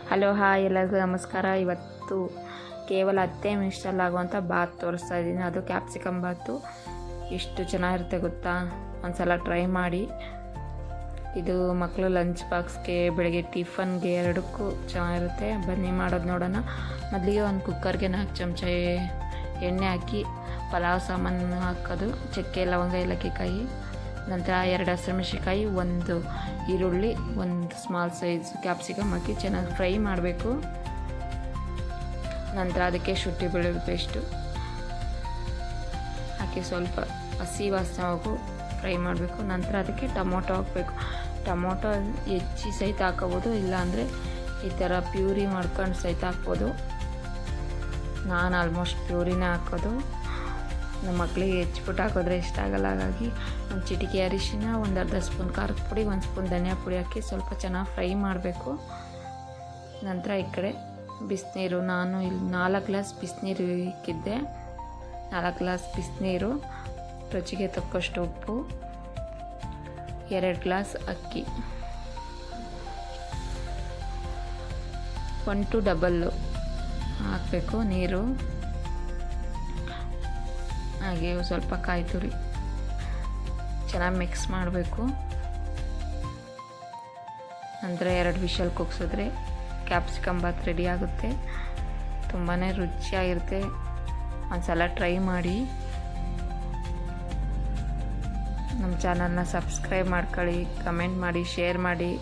Hello hi ಎಲ್ಲರಿಗೂ ನಮಸ್ಕಾರ. ಇವತ್ತು ಕೇವಲ 10 ನಿಮಿಷದಲ್ಲಿ ಆಗುವಂಥ ಬಾತ್ ತೋರಿಸ್ತಾ ಇದ್ದೀನಿ. ಅದು ಕ್ಯಾಪ್ಸಿಕಮ್ ಬಾತು. ಎಷ್ಟು ಚೆನ್ನಾಗಿರುತ್ತೆ ಗೊತ್ತಾ, ಒಂದ್ಸಲ ಟ್ರೈ ಮಾಡಿ. ಇದು ಮಕ್ಕಳು ಲಂಚ್ ಬಾಕ್ಸ್ಗೆ, ಬೆಳಗ್ಗೆ ಟಿಫನ್ಗೆ ಎರಡಕ್ಕೂ ಚೆನ್ನಾಗಿರುತ್ತೆ. ಬನ್ನಿ ಮಾಡೋದು ನೋಡೋಣ. ಮೊದಲಿಗೆ ಒಂದು ಕುಕ್ಕರ್ಗೆ 4 ಚಮಚ ಎಣ್ಣೆ ಹಾಕಿ ಪಲಾವ್ ಸಾಮಾನು ಹಾಕೋದು, ಚಕ್ಕೆ ಲವಂಗ ಏಲಕ್ಕಿಕಾಯಿ, ನಂತರ 2 ಹಸಿಮೆಣಸಿನಕಾಯಿ, 1 ಈರುಳ್ಳಿ, 1 ಸ್ಮಾಲ್ ಸೈಜ್ ಕ್ಯಾಪ್ಸಿಕಮ್ ಹಾಕಿ ಚೆನ್ನಾಗಿ ಫ್ರೈ ಮಾಡಬೇಕು. ನಂತರ ಅದಕ್ಕೆ ಶುಂಠಿ ಬೆಳ್ಳುಳ್ಳಿ ಪೇಸ್ಟು ಹಾಕಿ ಸ್ವಲ್ಪ ಹಸಿ ವಾಸನೆ ಹೋಗು ಫ್ರೈ ಮಾಡಬೇಕು. ನಂತರ ಅದಕ್ಕೆ ಟೊಮೊಟೊ ಹಾಕಬೇಕು. ಟೊಮೊಟೊ ಹೆಚ್ಚಿ ಸಹಿತ ಹಾಕೋಬೋದು, ಇಲ್ಲಾಂದರೆ ಈ ಥರ ಪ್ಯೂರಿ ಮಾಡ್ಕೊಂಡು ಸಹಿತ ಹಾಕ್ಬೋದು. ನಾನು ಆಲ್ಮೋಸ್ಟ್ ಪ್ಯೂರಿನೇ ಹಾಕೋದು. ನಮ್ಮ ಮಕ್ಕಳಿಗೆ ಹೆಚ್ಚಿಬಿಟ್ಟು ಹಾಕಿದ್ರೆ ಇಷ್ಟ ಆಗಲ್ಲ. ಹಾಗಾಗಿ ಒಂದು ಚಿಟಿಕೆ ಅರಿಶಿನ, 1 ಅರ್ಧ ಸ್ಪೂನ್ ಖಾರದ ಪುಡಿ, 1 ಸ್ಪೂನ್ ಧನಿಯಾ ಪುಡಿ ಹಾಕಿ ಸ್ವಲ್ಪ ಚೆನ್ನಾಗಿ ಫ್ರೈ ಮಾಡಬೇಕು. ನಂತರ ಈ ಕಡೆ ಬಿಸಿನೀರು, ನಾನು ಇಲ್ಲಿ 4 ಗ್ಲಾಸ್ ಬಿಸಿನೀರು ಇಕ್ಕಿದ್ದೆ. 4 ಗ್ಲಾಸ್ ಬಿಸಿನೀರು, ರುಚಿಗೆ ತಕ್ಕಷ್ಟು ಉಪ್ಪು, 2 ಗ್ಲಾಸ್ ಅಕ್ಕಿ, 1 to ಡಬಲ್ ಹಾಕಬೇಕು ನೀರು. ಹಾಗೆ ಸ್ವಲ್ಪ ಕಾಯಿ ತುರಿ ಚೆನ್ನಾಗಿ ಮಿಕ್ಸ್ ಮಾಡಬೇಕು. ನಂತರ 2 ವಿಷಲ್ ಕೂಗಿಸಿದ್ರೆ ಕ್ಯಾಪ್ಸಿಕಮ್ ಬಾತ್ ರೆಡಿ ಆಗುತ್ತೆ. ತುಂಬಾ ರುಚಿಯಾಗಿರುತ್ತೆ. ಒಂದ್ಸಲ ಟ್ರೈ ಮಾಡಿ. ನಮ್ಮ ಚಾನಲ್ನ ಸಬ್ಸ್ಕ್ರೈಬ್ ಮಾಡ್ಕೊಳ್ಳಿ, ಕಮೆಂಟ್ ಮಾಡಿ, ಶೇರ್ ಮಾಡಿ.